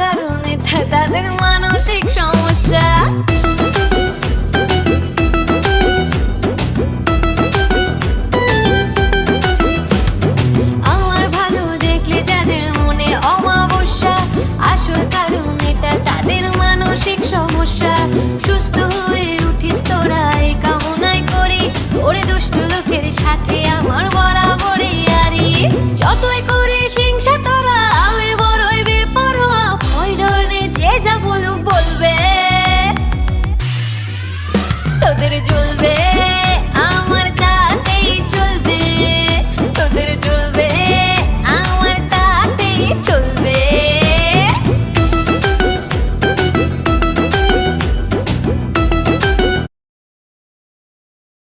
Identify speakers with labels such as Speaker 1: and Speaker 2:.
Speaker 1: কারণ এটা তাদের মানসিক সমস্যা। আমার ভালো দেখলে যাদের মনে অমাবস্যা, আসল কারণ এটা তাদের মানসিক সমস্যা। সুস্থ হয়ে উঠিস তোরা এই কামনাই করি, ওরে দুষ্ট লোকের সাথে আমার বরাবরই আরি। যতই করিস হিংসা তোরা, আমি বড়ই বেপরোয়া, ভয় ডর নেই যে যা বলবে তোদের জ্বলবে।